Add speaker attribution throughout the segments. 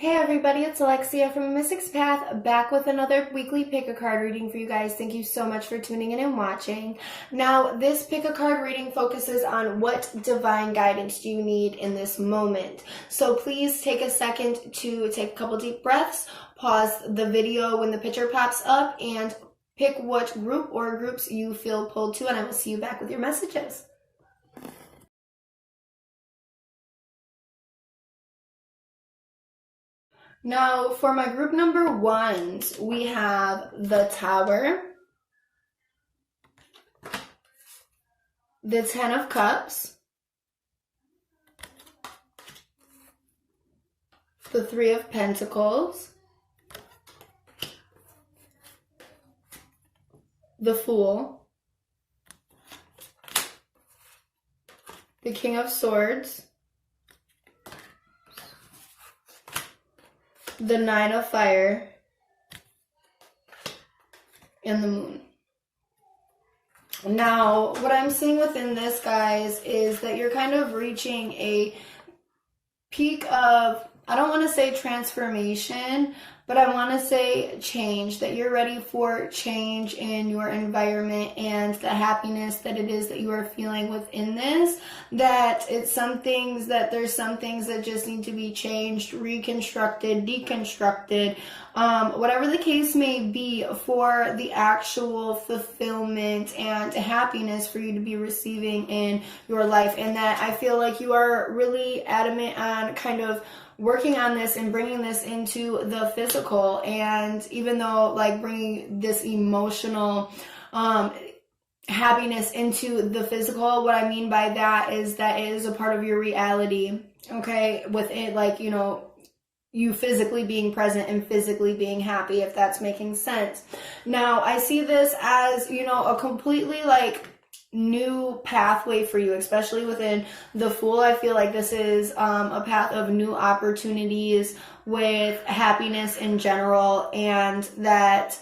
Speaker 1: Hey everybody, it's Alexia from amysticspath, back with another weekly pick a card reading for you guys. Thank you so much for tuning in and watching. Now, this pick a card reading focuses on what divine guidance do you need in this moment. So please take a second to take a couple deep breaths, pause the video when the picture pops up, and pick what group or groups you feel pulled to, and I will see you back with your messages. Now, for my group number ones, we have the Tower, the Ten of Cups, the Three of Pentacles, the Fool, the King of Swords, the Nine of Fire, and the Moon. Now, what I'm seeing within this, guys, is that you're kind of reaching a peak of, I don't want to say transformation, but I want to say change, that you're ready for change in your environment and the happiness that it is that you are feeling within this, that it's there's some things that just need to be changed, reconstructed, deconstructed, whatever the case may be, for the actual fulfillment and happiness for you to be receiving in your life. And that I feel like you are really adamant on kind of working on this and bringing this into the physical. And even though, like, bringing this emotional happiness into the physical, what I mean by that is that it is a part of your reality, okay, with it, like, you know, you physically being present and physically being happy, if that's making sense. Now, I see this as, you know, a completely, like, new pathway for you, especially within the Fool. I feel like this is a path of new opportunities with happiness in general, and that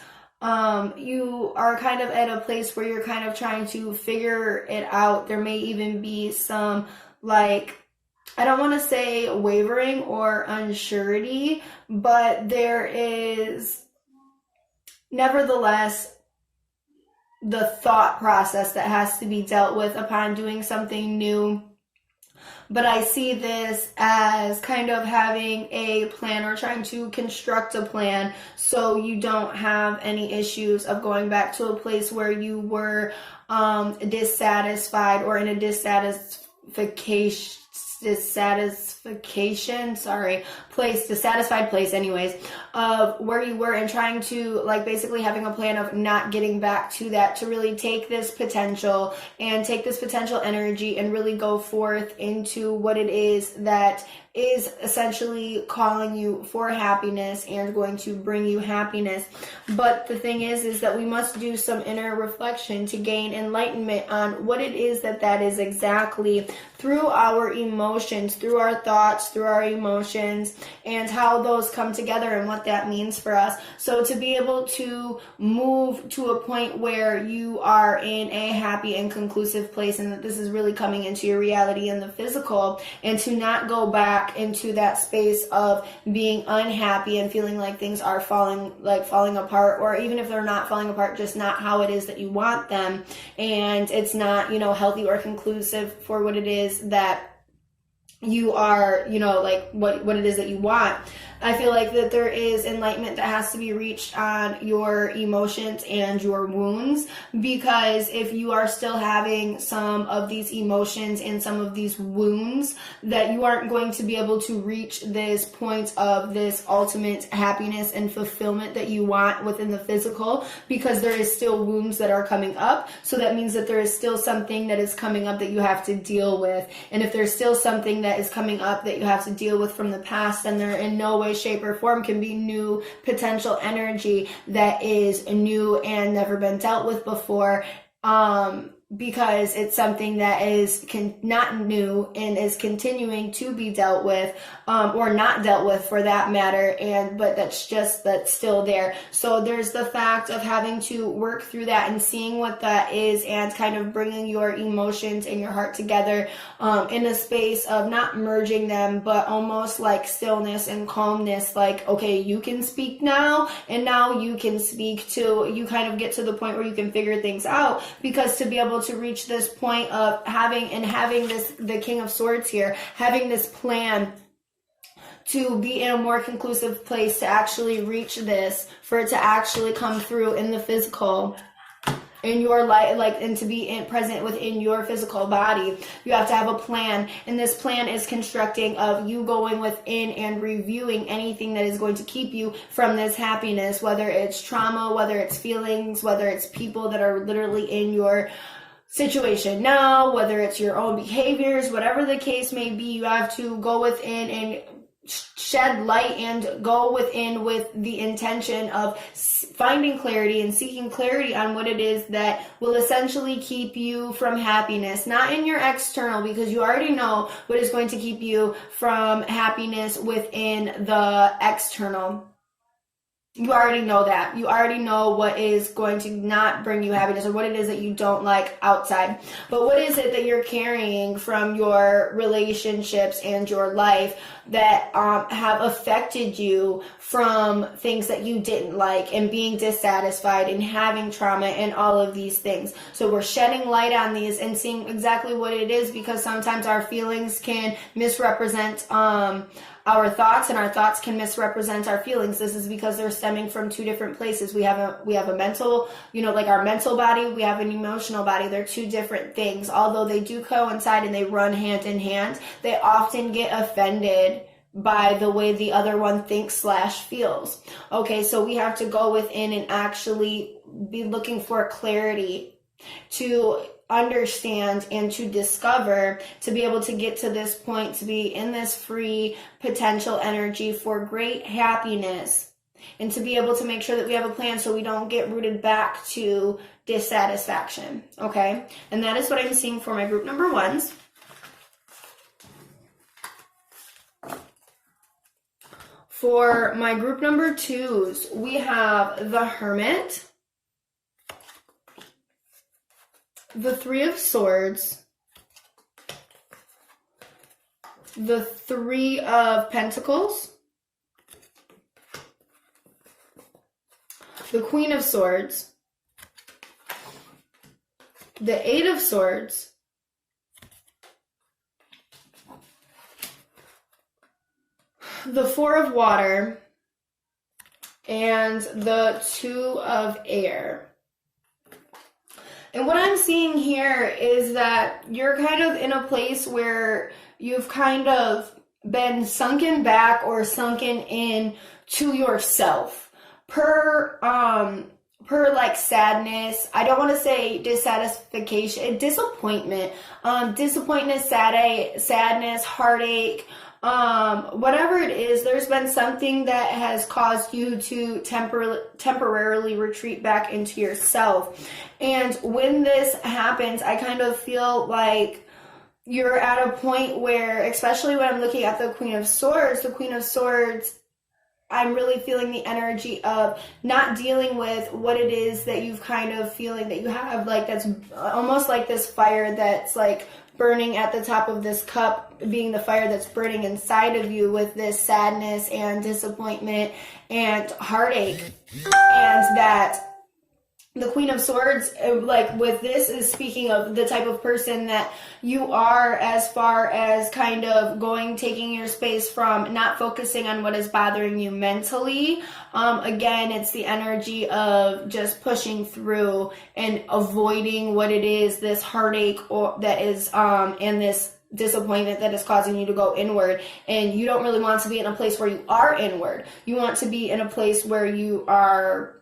Speaker 1: you are kind of at a place where you're kind of trying to figure it out. There may even be some, like, I don't want to say wavering or unsurety, but there is nevertheless the thought process that has to be dealt with upon doing something new. But I see this as kind of having a plan, or trying to construct a plan, so you don't have any issues of going back to a place where you were dissatisfied, or in a dissatisfied place anyways, of where you were, and trying to, like, basically having a plan of not getting back to that, to really take this potential and take this potential energy and really go forth into what it is that is essentially calling you for happiness and going to bring you happiness. But the thing is that we must do some inner reflection to gain enlightenment on what it is that is exactly, through our emotions, through our thoughts, through our emotions, and how those come together and what that means for us. So to be able to move to a point where you are in a happy and conclusive place, and that this is really coming into your reality in the physical, and to not go back into that space of being unhappy and feeling like things are falling apart, or even if they're not falling apart, just not how it is that you want them, and it's not, you know, healthy or conclusive for what it is that you are, you know, like what it is that you want. I feel like that there is enlightenment that has to be reached on your emotions and your wounds, because if you are still having some of these emotions and some of these wounds, that you aren't going to be able to reach this point of this ultimate happiness and fulfillment that you want within the physical, because there is still wounds that are coming up. So that means that there is still something that is coming up that you have to deal with. And if there's still something that is coming up that you have to deal with from the past, then there in no way, shape, or form can be new potential energy that is new and never been dealt with before. because it's something that is not new and is continuing to be dealt with, or not dealt with for that matter, but that's still there. So there's the fact of having to work through that and seeing what that is, and kind of bringing your emotions and your heart together in a space of not merging them, but almost like stillness and calmness, like, okay, you can speak now, and now you can speak too. You kind of get to the point where you can figure things out, because to be able to reach this point of having this, the King of Swords here, having this plan to be in a more conclusive place to actually reach this, for it to actually come through in the physical, in your life, like, and to be present within your physical body, you have to have a plan. And this plan is constructing of you going within and reviewing anything that is going to keep you from this happiness, whether it's trauma, whether it's feelings, whether it's people that are literally in your situation now, whether it's your own behaviors, whatever the case may be. You have to go within and shed light and go within with the intention of finding clarity and seeking clarity on what it is that will essentially keep you from happiness, not in your external, because you already know what is going to keep you from happiness within the external. You already know that. You already know what is going to not bring you happiness, or what it is that you don't like outside. But what is it that you're carrying from your relationships and your life that have affected you from things that you didn't like, and being dissatisfied and having trauma and all of these things? So we're shedding light on these and seeing exactly what it is, because sometimes our feelings can misrepresent our thoughts, and our thoughts can misrepresent our feelings. This is because they're stemming from two different places. We have a mental, like our mental body, we have an emotional body. They're two different things. Although they do coincide and they run hand in hand, they often get offended by the way the other one thinks / feels. Okay, so we have to go within and actually be looking for clarity to understand and to discover, to be able to get to this point, to be in this free potential energy for great happiness, and to be able to make sure that we have a plan so we don't get rooted back to dissatisfaction. Okay, and that is what I'm seeing for my group number ones. For my group number twos, we have the Hermit, the Three of Swords, the Three of Pentacles, the Queen of Swords, the Eight of Swords, the Four of Water, and the Two of Air. And what I'm seeing here is that you're kind of in a place where you've kind of been sunken back or sunken in to yourself per like sadness. I don't want to say dissatisfaction, disappointment, sadness, heartache, whatever it is. There's been something that has caused you to temporarily retreat back into yourself. And when this happens, I kind of feel like you're at a point where, especially when I'm looking at the Queen of Swords, I'm really feeling the energy of not dealing with what it is that you've kind of feeling that you have, like, that's almost like this fire that's like burning at the top of this cup, being the fire that's burning inside of you with this sadness and disappointment and heartache. And that the Queen of Swords, like with this, is speaking of the type of person that you are, as far as kind of taking your space from not focusing on what is bothering you mentally. Again, it's the energy of just pushing through and avoiding what it is, this heartache that is, and this disappointment that is causing you to go inward. And you don't really want to be in a place where you are inward. You want to be in a place where you are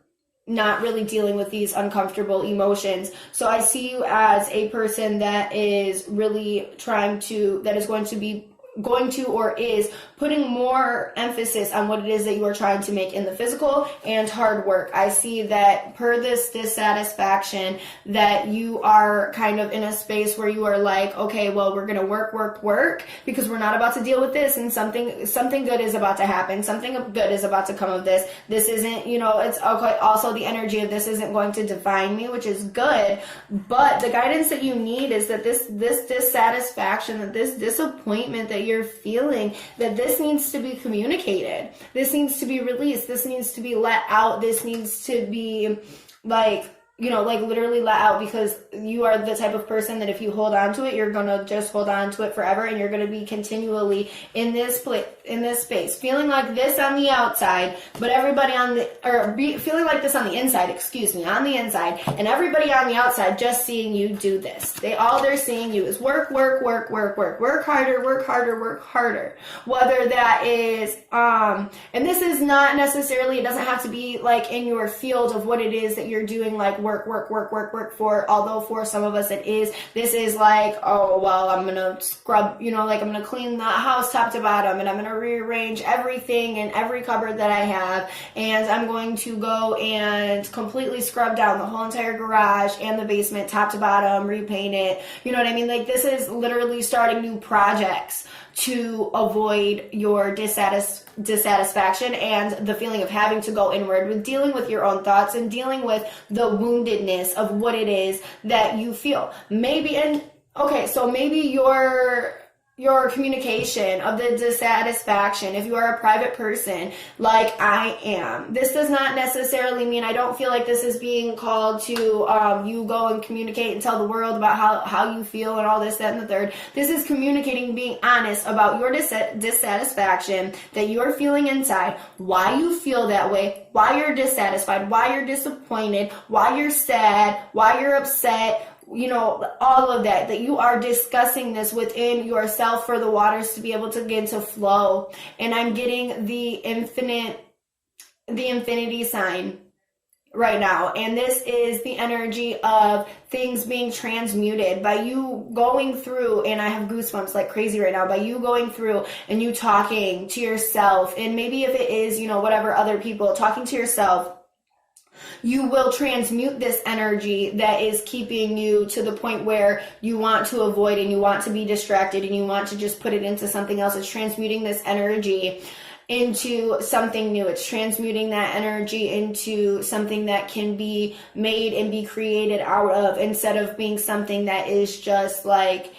Speaker 1: not really dealing with these uncomfortable emotions. So I see you as a person that is really that is going to be or is putting more emphasis on what it is that you are trying to make in the physical and hard work. I see that per this dissatisfaction that you are kind of in a space where you are like, okay, well, we're going to work because we're not about to deal with this, and something good is about to happen. Something good is about to come of this. This isn't, it's okay. Also, the energy of this isn't going to define me, which is good. But the guidance that you need is that this dissatisfaction, that this disappointment that you're feeling, that this needs to be communicated. This needs to be released. This needs to be let out. This needs to be literally let out, because you are the type of person that if you hold on to it, you're going to just hold on to it forever, and you're going to be continually in this space, feeling like this on the outside, but everybody feeling like this on the inside, on the inside, and everybody on the outside just seeing you do this. All they're seeing you is work harder. Whether that is, and this is not necessarily, it doesn't have to be like in your field of what it is that you're doing, like work for, although for some of us it is. This is like, oh, well, I'm gonna scrub, I'm gonna clean the house top to bottom, and I'm gonna rearrange everything in every cupboard that I have, and I'm going to go and completely scrub down the whole entire garage and the basement top to bottom, repaint it. You know what I mean? Like, this is literally starting new projects to avoid your dissatisfaction and the feeling of having to go inward, with dealing with your own thoughts and dealing with the woundedness of what it is that you feel. Maybe your communication of the dissatisfaction, if you are a private person like I am, this does not necessarily mean, I don't feel like this is being called to you go and communicate and tell the world about how you feel and all this, that, and the third. This is communicating, being honest about your dissatisfaction that you're feeling inside, why you feel that way, why you're dissatisfied, why you're disappointed, why you're sad, why you're upset, all of that you are discussing this within yourself for the waters to be able to begin to flow. And I'm getting the infinity sign right now. And this is the energy of things being transmuted by you going through, and I have goosebumps like crazy right now, by you going through and you talking to yourself. And maybe if it is, whatever, other people, talking to yourself, you will transmute this energy that is keeping you to the point where you want to avoid and you want to be distracted and you want to just put it into something else. It's transmuting this energy into something new. It's transmuting that energy into something that can be made and be created out of, instead of being something that is just like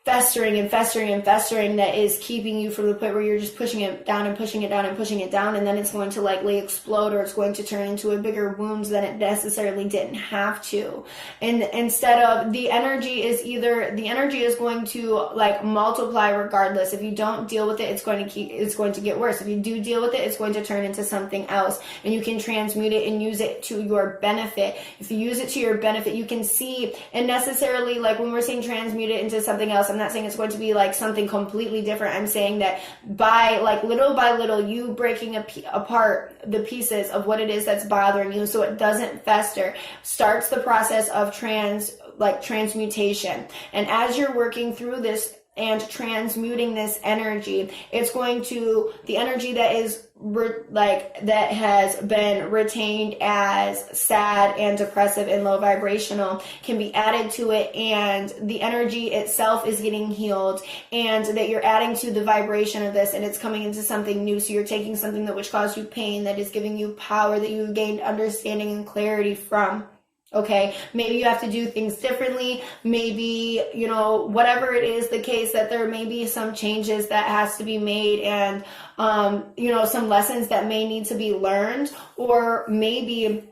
Speaker 1: festering, that is keeping you from the point where you're just pushing it down and pushing it down and pushing it down, and then it's going to likely explode, or it's going to turn into a bigger wound than it necessarily didn't have to. And instead of, the energy is going to like multiply regardless. If you don't deal with it, it's going to get worse. If you do deal with it, it's going to turn into something else, and you can transmute it and use it to your benefit. If you use it to your benefit, you can see, and necessarily, like when we're saying transmute it into something else, I'm not saying it's going to be like something completely different. I'm saying that by little, you breaking apart the pieces of what it is that's bothering you so it doesn't fester, starts the process of transmutation. And as you're working through this and transmuting this energy, it's going to, the energy that is that has been retained as sad and depressive and low vibrational can be added to it, and the energy itself is getting healed, and that you're adding to the vibration of this, and it's coming into something new. So you're taking something that which caused you pain, that is giving you power, that you gained understanding and clarity from. Okay, maybe you have to do things differently. Maybe, whatever it is the case, that there may be some changes that has to be made, and, some lessons that may need to be learned, or maybe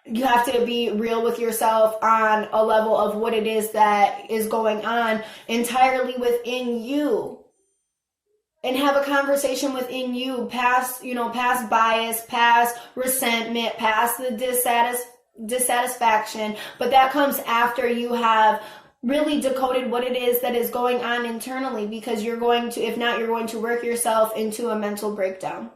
Speaker 1: you have to be real with yourself on a level of what it is that is going on entirely within you. And have a conversation within you, past bias, past resentment, past the dissatisfaction, but that comes after you have really decoded what it is that is going on internally, because you're going to work yourself into a mental breakdown.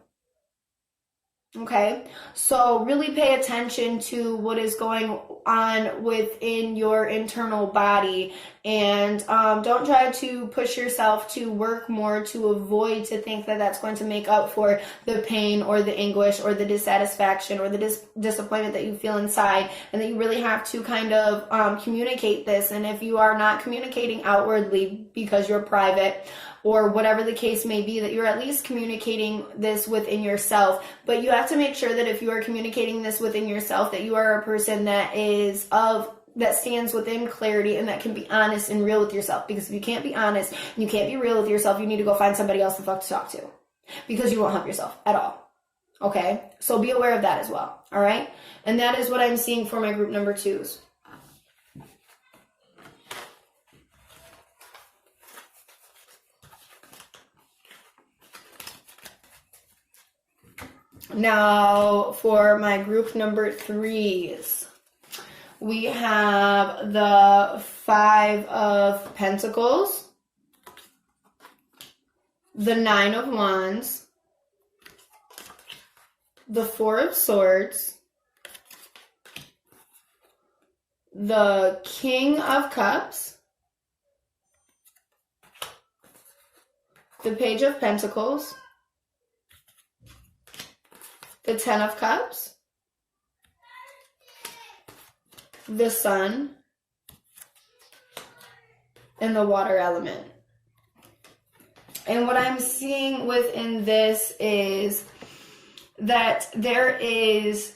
Speaker 1: Okay, so really pay attention to what is going on within your internal body, And don't try to push yourself to work more to avoid to think that that's going to make up for the pain or the anguish or the dissatisfaction or the disappointment that you feel inside, and that you really have to kind of communicate this. And if you are not communicating outwardly because you're private, or whatever the case may be, that you're at least communicating this within yourself. But you have to make sure that if you are communicating this within yourself, that you are a person that stands within clarity and that can be honest and real with yourself. Because if you can't be honest and you can't be real with yourself, you need to go find somebody else to talk to, because you won't help yourself at all. Okay? So be aware of that as well. All right? And that is what I'm seeing for my group number 2s. Now, for my group number 3s, we have the 5 of Pentacles, the 9 of Wands, the 4 of Swords, the King of Cups, the Page of Pentacles, the 10 of Cups, the Sun, and the Water element. And what I'm seeing within this is that there is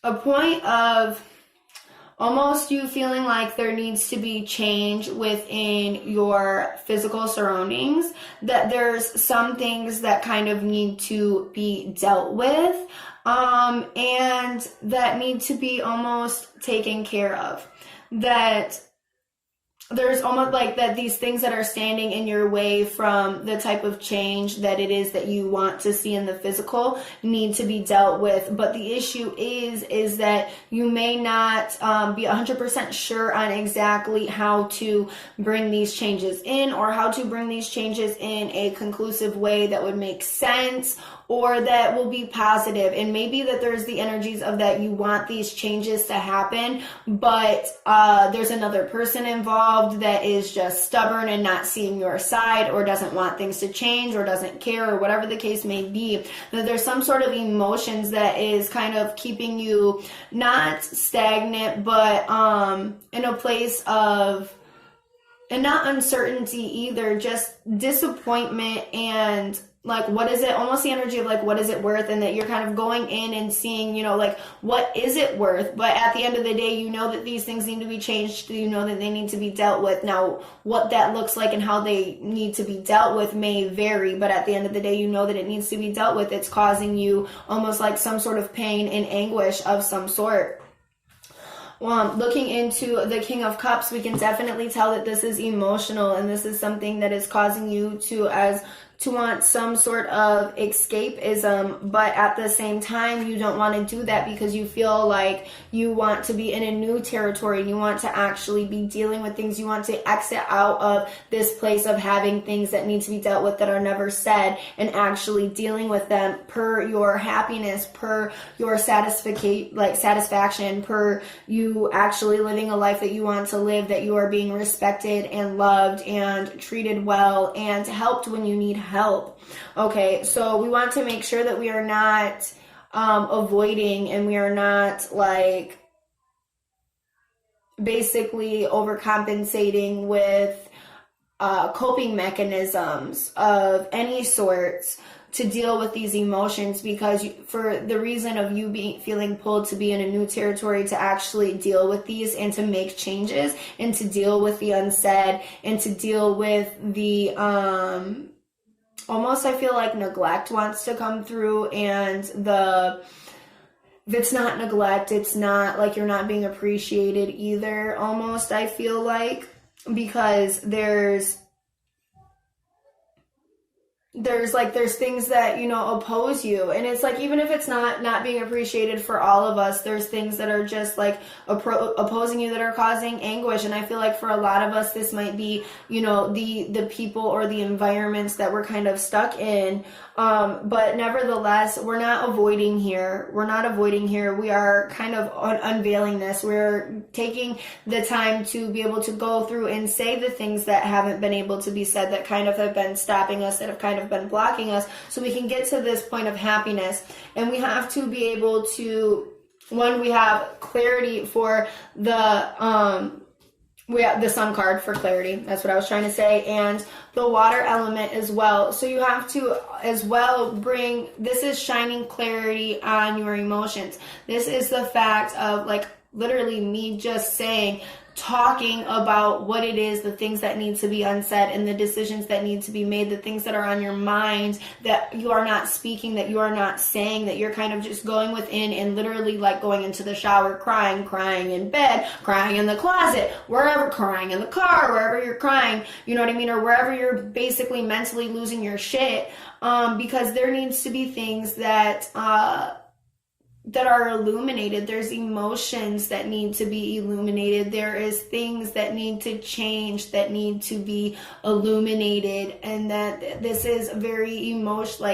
Speaker 1: a point of almost you feeling like there needs to be change within your physical surroundings, that there's some things that kind of need to be dealt with, and that need to be almost taken care of. That there's almost like that these things that are standing in your way from the type of change that it is that you want to see in the physical need to be dealt with. But the issue is that you may not be 100% sure on exactly how to bring these changes in, or how to bring these changes in a conclusive way that would make sense, or that will be positive. And maybe that there's the energies of that you want these changes to happen, but there's another person involved that is just stubborn and not seeing your side, or doesn't want things to change, or doesn't care, or whatever the case may be. That there's some sort of emotions that is kind of keeping you not stagnant, but in a place of, and not uncertainty either, just disappointment, and like, what is it, almost the energy of like, what is it worth? And that you're kind of going in and seeing, you know, like, what is it worth? But at the end of the day, you know that these things need to be changed. You know that they need to be dealt with. Now, what that looks like and how they need to be dealt with may vary, but at the end of the day, you know that it needs to be dealt with. It's causing you almost like some sort of pain and anguish of some sort. Looking into the King of Cups, we can definitely tell that this is emotional, and this is something that is causing you to want some sort of escapism, but at the same time, you don't want to do that because you feel like you want to be in a new territory. You want to actually be dealing with things. You want to exit out of this place of having things that need to be dealt with that are never said, and actually dealing with them per your happiness, per your satisfaction, per you actually living a life that you want to live, that you are being respected and loved and treated well and helped when you need help. Okay, so we want to make sure that we are not avoiding, and we are not like basically overcompensating with coping mechanisms of any sorts to deal with these emotions, because for the reason of you feeling pulled to be in a new territory, to actually deal with these and to make changes and to deal with the unsaid and to deal with the almost, I feel like neglect wants to come through, and if it's not neglect, it's not like you're not being appreciated either, almost, I feel like, because there's things that, oppose you. And it's like, even if it's not being appreciated for all of us, there's things that are just like opposing you that are causing anguish. And I feel like for a lot of us, this might be, the people or the environments that we're kind of stuck in. But nevertheless, we're not avoiding here. We are kind of unveiling this. We're taking the time to be able to go through and say the things that haven't been able to be said, that kind of have been stopping us, that have kind of been blocking us, so we can get to this point of happiness. And we have to be able to, one, we have clarity for we have the sun card for clarity. That's what I was trying to say. And the water element as well. So you have to as well this is shining clarity on your emotions. This is the fact of like literally me just talking about what it is, the things that need to be unsaid and the decisions that need to be made, the things that are on your mind that you are not speaking, that you are not saying, that you're kind of just going within and literally like going into the shower, crying in bed, crying in the closet, wherever, crying in the car, wherever you're crying, you know what I mean? Or wherever you're basically mentally losing your shit, because there needs to be things that are illuminated. There's emotions that need to be illuminated. There is things that need to change, that need to be illuminated, and that this is very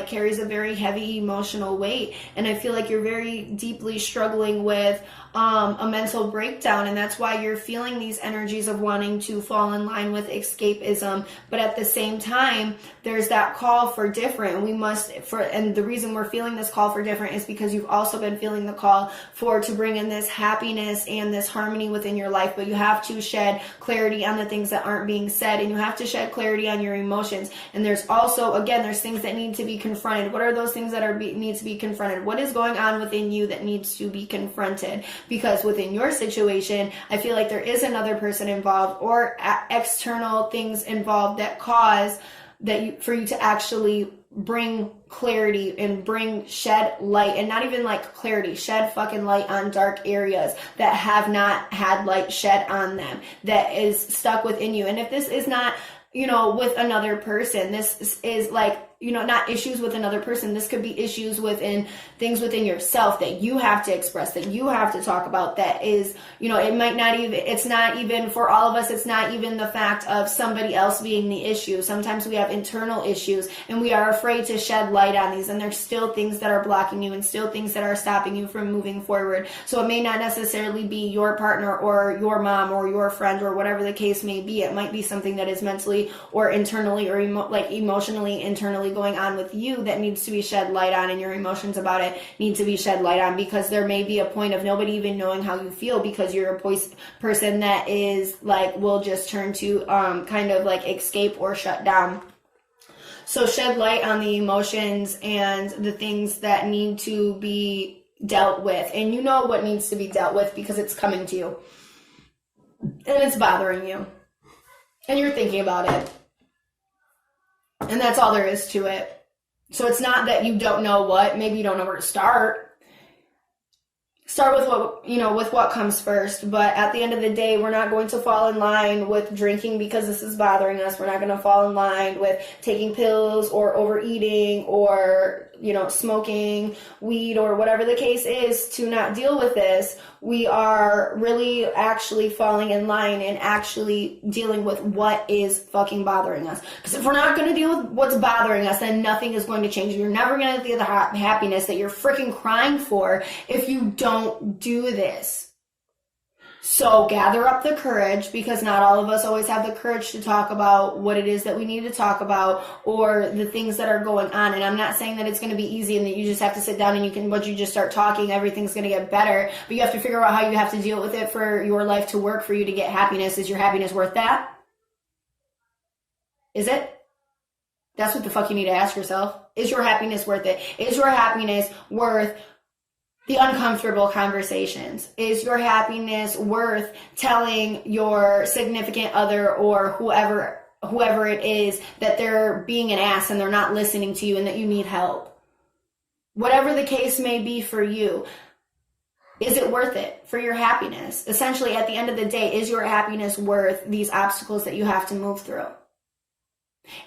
Speaker 1: carries a very heavy emotional weight. And I feel like you're very deeply struggling with a mental breakdown, and that's why you're feeling these energies of wanting to fall in line with escapism. But at the same time, there's that call for different. And the reason we're feeling this call for different is because you've also been feeling the call to bring in this happiness and this harmony within your life. But you have to shed clarity on the things that aren't being said, and you have to shed clarity on your emotions. And there's also, again, there's things that need to be confronted. What are those things that need to be confronted? What is going on within you that needs to be confronted? Because within your situation, I feel like there is another person involved or external things involved that cause for you to actually bring clarity and shed light, and not even like clarity, shed fucking light on dark areas that have not had light shed on them, that is stuck within you. And if this is not, with another person, this is like, not issues with another person. This could be issues within things within yourself that you have to express, that you have to talk about. That is, it's not even for all of us. It's not even the fact of somebody else being the issue. Sometimes we have internal issues and we are afraid to shed light on these, and there's still things that are blocking you and still things that are stopping you from moving forward. So it may not necessarily be your partner or your mom or your friend or whatever the case may be. It might be something that is mentally or internally or emotionally internally going on with you that needs to be shed light on, and your emotions about it need to be shed light on, because there may be a point of nobody even knowing how you feel, because you're a person that is like will just turn to kind of like escape or shut down. So shed light on the emotions and the things that need to be dealt with, and you know what needs to be dealt with because it's coming to you and it's bothering you and you're thinking about it. And that's all there is to it. So it's not that you don't know maybe you don't know where to start. Start with what comes first. But at the end of the day, we're not going to fall in line with drinking because this is bothering us. We're not going to fall in line with taking pills or overeating or, smoking weed or whatever the case is to not deal with this. We are really actually falling in line and actually dealing with what is fucking bothering us. Because if we're not going to deal with what's bothering us, then nothing is going to change. You're never going to get the happiness that you're freaking crying for if you don't do this. So gather up the courage, because not all of us always have the courage to talk about what it is that we need to talk about or the things that are going on. And I'm not saying that it's going to be easy and that you just have to sit down and once you just start talking, everything's going to get better. But you have to figure out how you have to deal with it for your life to work, for you to get happiness. Is your happiness worth that? Is it? That's what the fuck you need to ask yourself. Is your happiness worth it? Is your happiness worth the uncomfortable conversations? Is your happiness worth telling your significant other or whoever it is that they're being an ass and they're not listening to you and that you need help? Whatever the case may be for you, is it worth it for your happiness? Essentially, at the end of the day, is your happiness worth these obstacles that you have to move through?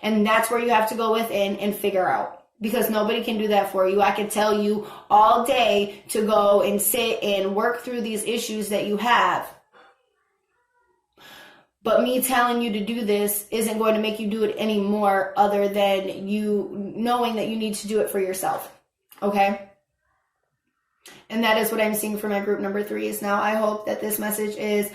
Speaker 1: And that's where you have to go within and figure out, because nobody can do that for you. I can tell you all day to go and sit and work through these issues that you have. But me telling you to do this isn't going to make you do it anymore, other than you knowing that you need to do it for yourself. Okay? And that is what I'm seeing for my group number 3s. Now, I hope that this message is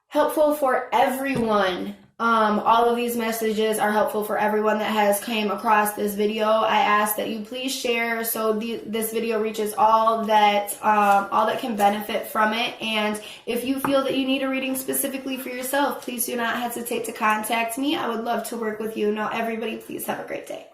Speaker 1: helpful for everyone. All of these messages are helpful for everyone that has came across this video. I ask that you please share so this video reaches all that can benefit from it. And if you feel that you need a reading specifically for yourself, please do not hesitate to contact me. I would love to work with you. Now, everybody, please have a great day.